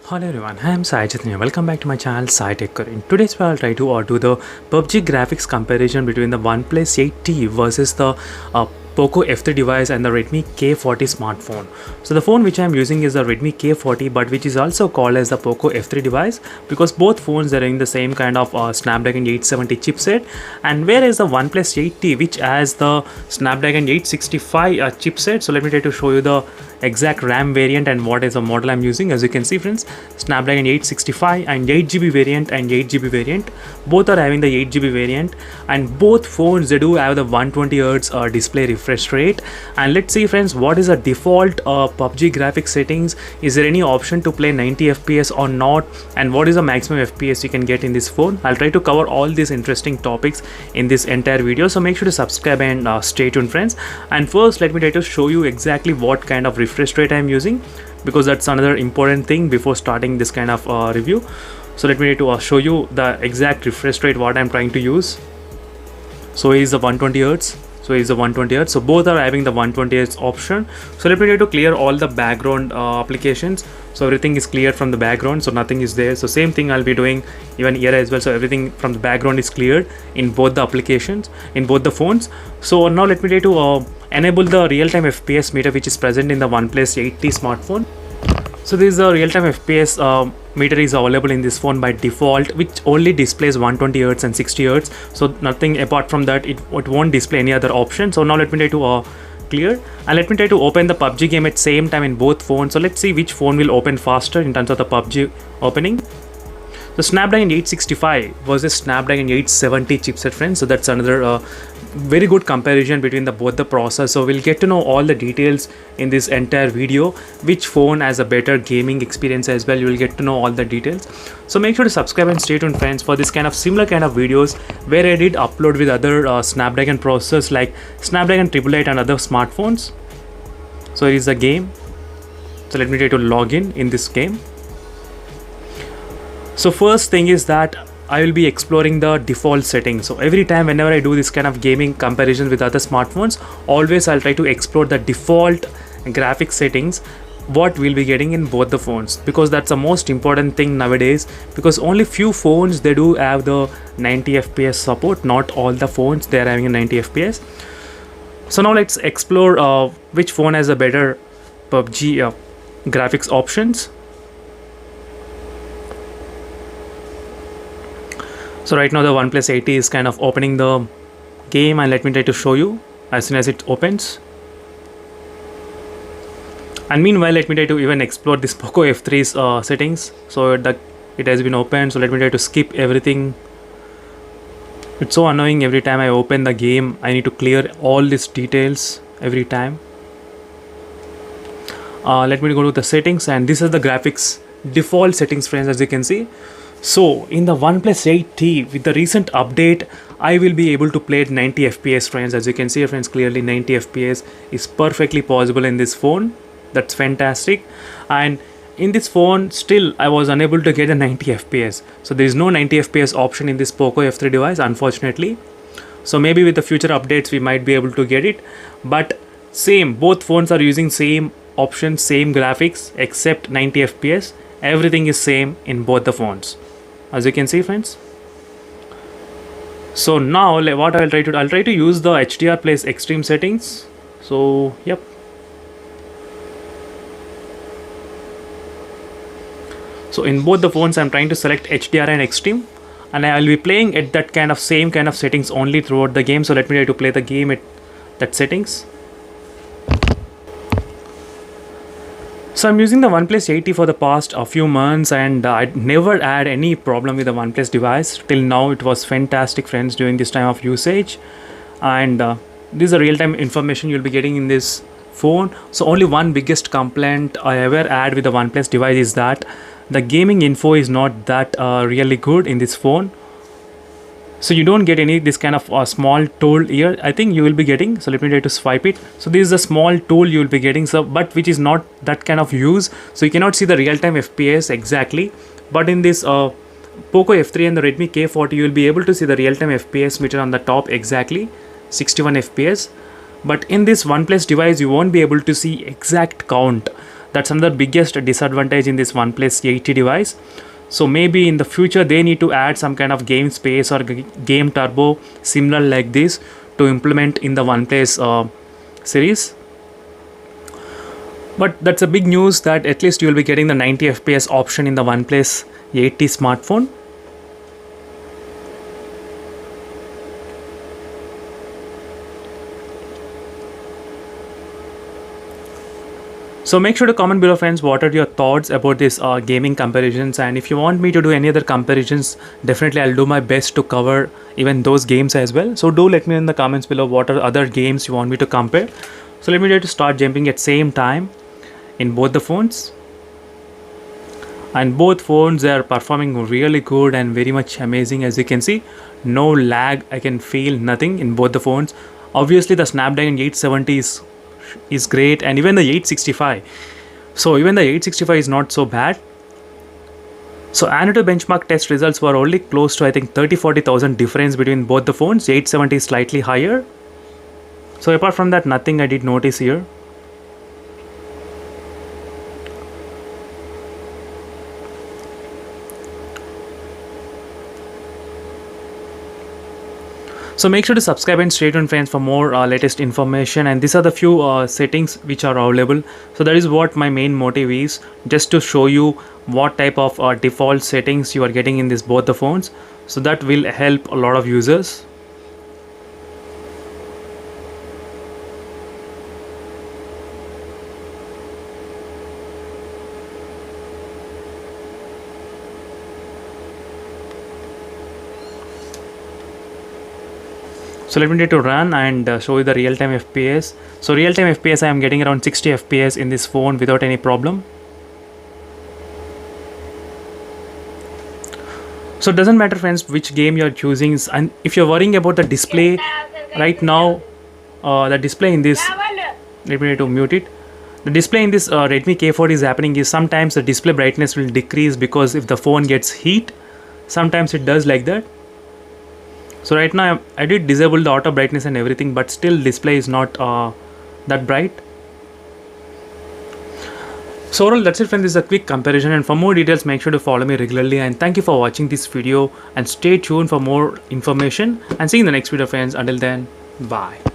Hello everyone, I am Sai Chaitanya. Welcome back to my channel Sai Tech Career. In today's video, I'll try to do the PUBG graphics comparison between the OnePlus 8T versus the Poco F3 device and the Redmi K40 smartphone. So the phone which I am using is the Redmi K40, but which is also called as the Poco F3 device because both phones are in the same kind of Snapdragon 870 chipset, and whereas the OnePlus 8T which has the Snapdragon 865 chipset. So let me try to show you the exact RAM variant and what is the model I'm using. As you can see friends, Snapdragon 865 and 8GB variant and 8GB variant, both are having the 8GB variant, and both phones they do have the 120Hz display refresh rate. And let's see friends, what is the default PUBG graphics settings, is there any option to play 90 FPS or not, and what is the maximum FPS you can get in this phone. I'll try to cover all these interesting topics in this entire video, so make sure to subscribe and stay tuned friends. And first let me try to show you exactly what kind of refresh rate I'm using, because that's another important thing before starting this kind of review. So let me try to show you the exact refresh rate what I'm trying to use. So is the 120 Hz. So both are having the 120 Hz option. So let me try to clear all the background applications. So everything is cleared from the background, so nothing is there. So same thing I'll be doing even here as well. So everything from the background is cleared in both the applications, in both the phones. So now let me try to enable the real-time FPS meter which is present in the OnePlus 8T smartphone. So this is a real-time FPS meter is available in this phone by default, which only displays 120 Hz and 60 Hz. So nothing apart from that, it won't display any other option. So now let me try to clear, and let me try to open the PUBG game at same time in both phones. So let's see which phone will open faster in terms of the PUBG opening. So Snapdragon 865 versus Snapdragon 870 chipset friends. So that's another very good comparison between both the processors. So we'll get to know all the details in this entire video, which phone has a better gaming experience as well. You will get to know all the details. So make sure to subscribe and stay tuned friends for this kind of similar kind of videos where I did upload with other Snapdragon processors like Snapdragon 888 and other smartphones. So here is the game. So let me try to log in this game. So first thing is that I will be exploring the default settings. So every time whenever I do this kind of gaming comparison with other smartphones, always I'll try to explore the default graphics settings what we'll be getting in both the phones, because that's the most important thing nowadays, because only few phones they do have the 90 FPS support. Not all the phones they are having a 90 FPS. So now let's explore which phone has a better PUBG graphics options. So right now the OnePlus 8T is kind of opening the game, and let me try to show you as soon as it opens. And meanwhile let me try to even explore this Poco F3's settings. So it has been opened, so let me try to skip everything. It's so annoying every time I open the game, I need to clear all these details every time. Let me go to the settings, and this is the graphics default settings friends, as you can see. So in the OnePlus 8T with the recent update, I will be able to play at 90 FPS friends. As you can see friends, clearly 90 FPS is perfectly possible in this phone. That's fantastic. And in this phone still I was unable to get a 90 FPS. So there is no 90 FPS option in this Poco F3 device, unfortunately. So maybe with the future updates we might be able to get it. But same, both phones are using same options, same graphics, except 90 FPS. Everything is same in both the phones, as you can see friends. So now what I'll try to use the HDR plus extreme settings. So yep. So in both the phones I'm trying to select HDR and extreme, and I'll be playing at that kind of same kind of settings only throughout the game. So let me try to play the game at that settings. So I'm using the OnePlus 8T for the past few months, and I never had any problem with the OnePlus device. Till now it was fantastic friends during this time of usage. And this is the real-time information you'll be getting in this phone. So only one biggest complaint I ever had with the OnePlus device is that the gaming info is not that really good in this phone. So you don't get any this kind of small tool here. I think you will be getting. So let me try to swipe it. So this is a small tool you will be getting. So but which is not that kind of use. So you cannot see the real-time FPS exactly. But in this Poco F3 and the Redmi K40, you will be able to see the real-time FPS meter on the top exactly, 61 FPS. But in this OnePlus device, you won't be able to see exact count. That's another biggest disadvantage in this OnePlus 8T device. So maybe in the future they need to add some kind of game space or game turbo similar like this to implement in the OnePlus series. But that's a big news that at least you will be getting the 90 FPS option in the OnePlus 8T smartphone. So make sure to comment below, friends, what are your thoughts about this gaming comparisons, and if you want me to do any other comparisons, definitely I'll do my best to cover even those games as well. So do let me know in the comments below what are other games you want me to compare. So let me try to start jumping at same time in both the phones, and both phones are performing really good and very much amazing. As you can see, no lag, I can feel nothing in both the phones. Obviously the Snapdragon 870 is great, and even the 865, so even the 865 is not so bad. So Antutu benchmark test results were only close to, I think, 30-40,000 difference between both the phones. 870 is slightly higher. So apart from that, nothing I did notice here. So make sure to subscribe and stay tuned, friends, for more latest information. And these are the few settings which are available. So that is what my main motive is, just to show you what type of default settings you are getting in this both the phones. So that will help a lot of users. So let me try to run and show you the real-time FPS. So real-time FPS, I am getting around 60 FPS in this phone without any problem. So it doesn't matter, friends, which game you are choosing, and if you're worrying about the display right now, the display in this, let me try to mute it. The display in this Redmi K40 is happening is sometimes the display brightness will decrease because if the phone gets heat, sometimes it does like that. So right now I did disable the auto brightness and everything, but still display is not that bright. So overall, that's it, friends. This is a quick comparison, and for more details make sure to follow me regularly, and thank you for watching this video, and stay tuned for more information, and see you in the next video, friends. Until then, bye.